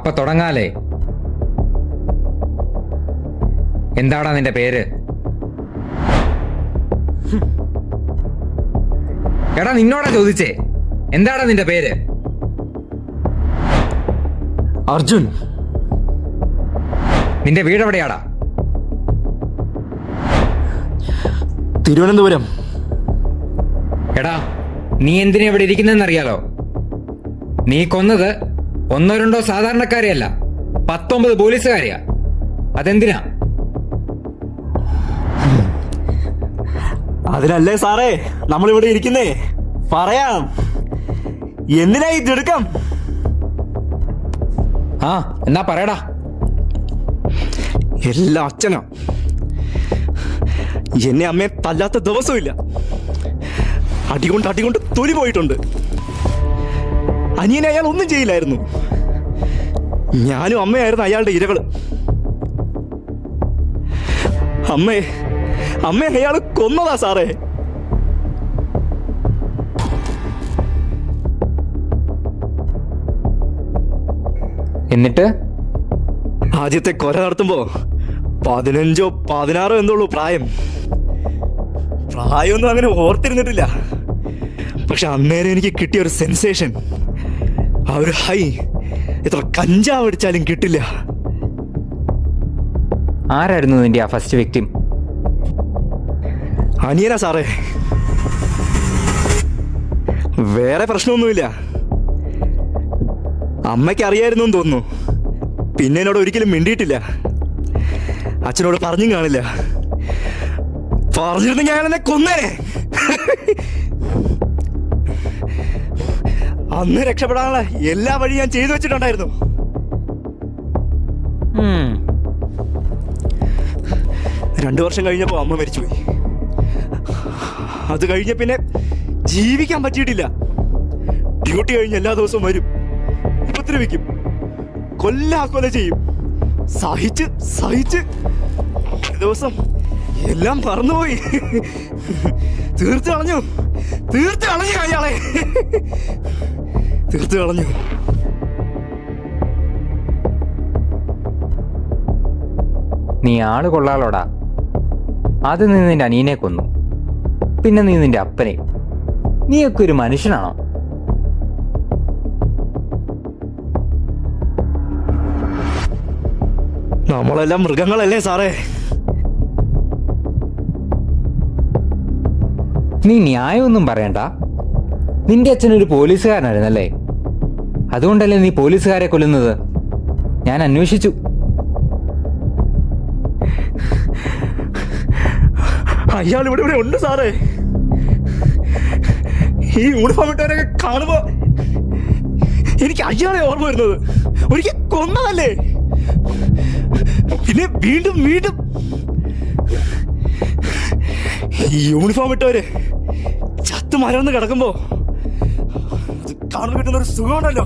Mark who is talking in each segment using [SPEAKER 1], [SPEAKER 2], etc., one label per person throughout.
[SPEAKER 1] അപ്പൊ തുടങ്ങാലേ. എന്താടാ നിന്റെ പേര്? എടാ നിന്നോടാ ചോദിച്ചേ, എന്താടാ നിന്റെ പേര്?
[SPEAKER 2] അർജുൻ.
[SPEAKER 1] നിന്റെ വീട് എവിടെയാടാ?
[SPEAKER 2] തിരുവനന്തപുരം.
[SPEAKER 1] എടാ നീ എന്തിനാ ഇവിടെ ഇരിക്കുന്നതെന്നറിയാലോ? നീ കൊന്നത് ഒന്നോ രണ്ടോ സാധാരണക്കാരെയല്ല, 19 പോലീസുകാരെയാ. അതെന്തിനാ?
[SPEAKER 2] അതിനല്ലേ സാറേ നമ്മളിവിടെ ഇരിക്കുന്നേ. പറയാം, എന്തിനാ ഈ തിടുക്കം?
[SPEAKER 1] ആ എന്നാ പറയടാ.
[SPEAKER 2] എല്ലാം അച്ഛനാ. എന്നെ അമ്മയെ തല്ലാത്ത ദിവസമില്ല. അടികൊണ്ട് തൊലി പോയിട്ടുണ്ട്. അനിയനെ അയാൾ ഒന്നും ചെയ്യില്ലായിരുന്നു. ഞാനും അമ്മയായിരുന്നു അയാളുടെ ഇരകള്. അമ്മയെ അയാൾ കൊന്നതാ സാറേ.
[SPEAKER 1] എന്നിട്ട്
[SPEAKER 2] ആദ്യത്തെ കൊല നടത്തുമ്പോ 15 16 എന്തോളൂ പ്രായം. പ്രായമൊന്നും അങ്ങനെ ഓർത്തിരുന്നിട്ടില്ല. പക്ഷെ അന്നേരം എനിക്ക് കിട്ടിയ ഒരു സെൻസേഷൻ, ആ ഒരു ഹൈ, എത്ര കഞ്ചാവ് അടിച്ചാലും കിട്ടില്ല.
[SPEAKER 1] ആരായിരുന്നു നിന്റെ ആ ഫസ്റ്റ് വിക്ടിം?
[SPEAKER 2] അനിയനാ സാറേ. വേറെ പ്രശ്നമൊന്നുമില്ല. അമ്മയ്ക്ക് അറിയായിരുന്നു എന്ന് തോന്നുന്നു. പിന്നെ എന്നോട് ഒരിക്കലും മിണ്ടിയിട്ടില്ല. അച്ഛനോട് പറഞ്ഞും കാണില്ല. പറഞ്ഞിരുന്നെങ്കിൽ അയാൾ എന്നെ കൊന്നേനെ. അന്ന് രക്ഷപ്പെടാനുള്ള എല്ലാ വഴി ഞാൻ ചെയ്തു വെച്ചിട്ടുണ്ടായിരുന്നു. 2 വർഷം കഴിഞ്ഞപ്പോൾ അമ്മ മരിച്ചുപോയി. അത് കഴിഞ്ഞ പിന്നെ ജീവിക്കാൻ പറ്റിയിട്ടില്ല. ഡ്യൂട്ടി കഴിഞ്ഞ് എല്ലാ ദിവസവും വരും, ഉപദ്രവിക്കും, കൊല്ല ചെയ്യും. സഹിച്ച് ഒരു ദിവസം എല്ലാം മറന്നുപോയി. തീർത്ത് കളഞ്ഞു അയാളെ. തീർത്ത് കളഞ്ഞു.
[SPEAKER 1] നീ ആള് കൊള്ളാലോടാ. ആദ്യം നീ നിന്റെ അനിയനെ കൊന്നു, പിന്നെ നീ നിന്റെ അപ്പനെ. നീയൊക്കെ ഒരു മനുഷ്യനാണോ?
[SPEAKER 2] നമ്മളെല്ലാം മൃഗങ്ങളല്ലേ സാറേ?
[SPEAKER 1] നീ ന്യായമൊന്നും പറയണ്ട. നിന്റെ അച്ഛനൊരു പോലീസുകാരനായിരുന്നല്ലേ? അതുകൊണ്ടല്ലേ നീ പോലീസുകാരെ കൊല്ലുന്നത്? ഞാൻ അന്വേഷിച്ചു.
[SPEAKER 2] അയാൾ ഇവിടെ ഉണ്ട് സാറേ. ഈ യൂണിഫോം ഇട്ടവരൊക്കെ കാണുമ്പോ എനിക്ക് അയാളെ ഓർമ്മ വരുന്നത്. ഒരിക്കൽ കൊന്നതല്ലേ, പിന്നെ വീണ്ടും ഈ യൂണിഫോം ഇട്ടവര് ചത്ത് മരന്ന് കിടക്കുമ്പോ കാണുമ്പോ കിട്ടുന്ന ഒരു സുഖമുണ്ടല്ലോ.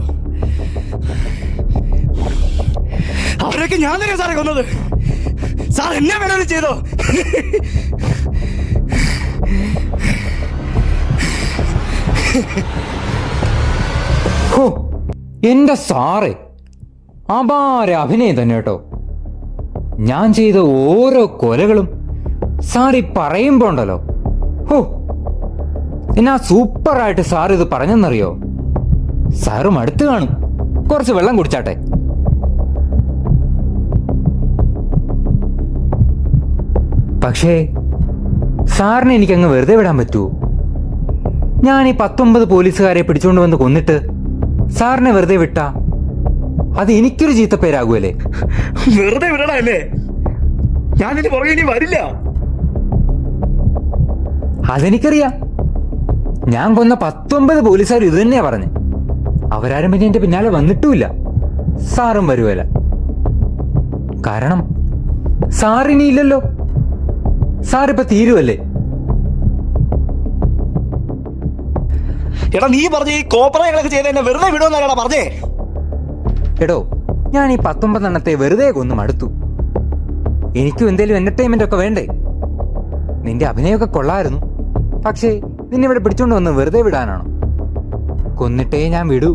[SPEAKER 2] അവരൊക്കെ ഞാൻ തന്നെ സാറേ കൊന്നത്. സാർ എന്നെ വേണമെന്ന് ചെയ്തോ?
[SPEAKER 1] എന്റെ സാറേ, അപാര അഭിനയം തന്നെ കേട്ടോ. ഞാൻ ചെയ്ത ഓരോ കൊലകളും സാറി പറയുമ്പോ ഉണ്ടല്ലോ, എന്നാ സൂപ്പറായിട്ട് സാർ ഇത് പറഞ്ഞെന്നറിയോ? സാറും അടുത്ത് കാണും. കുറച്ച് വെള്ളം കുടിച്ചാട്ടെ. പക്ഷേ സാറിനെ എനിക്കങ്ങ് വെറുതെ വിടാൻ പറ്റുമോ? ഞാൻ ഈ 19 പോലീസുകാരെ പിടിച്ചുകൊണ്ട് വന്ന് കൊന്നിട്ട് സാറിനെ വെറുതെ വിട്ടാ അത് എനിക്കൊരു ചീത്തപ്പേരാകുമല്ലേ?
[SPEAKER 2] വെറുതെ വിടണല്ലേ? ഞാൻ ഇതിന് പുറകെ ഇനി വരില്ല.
[SPEAKER 1] അതെനിക്കറിയാം. ഞാൻ കൊന്ന 19 പോലീസുകാർ ഇത് തന്നെയാ പറഞ്ഞ്. അവരാരും പിന്നെ എന്റെ പിന്നാലെ വന്നിട്ടുമില്ല. സാറും വരുവല്ല. കാരണം സാറിനിയില്ലല്ലോ. സാറിപ്പോ തീരുവല്ലേ?
[SPEAKER 2] എടാ, നീ പറഞ്ഞ ഈ കോപ്പറകളൊക്കെ ചെയ്ത് എന്നെ വെറുതെ വിടുമെന്നല്ലേടാ പറഞ്ഞേ?
[SPEAKER 1] എടോ, ഞാൻ ഈ 19 എണ്ണത്തെ വെറുതെ കൊന്നു മടുത്തു. എനിക്കും എന്തേലും എന്റർടൈൻമെന്റ് ഒക്കെ വേണ്ടേ? നിന്റെ അഭിനയമൊക്കെ കൊള്ളായിരുന്നു. പക്ഷേ നിന്നെ ഇവിടെ പിടിച്ചോണ്ട് വന്ന് വെറുതെ വിടാനാണോ? കൊന്നിട്ടേ ഞാൻ വിടൂ.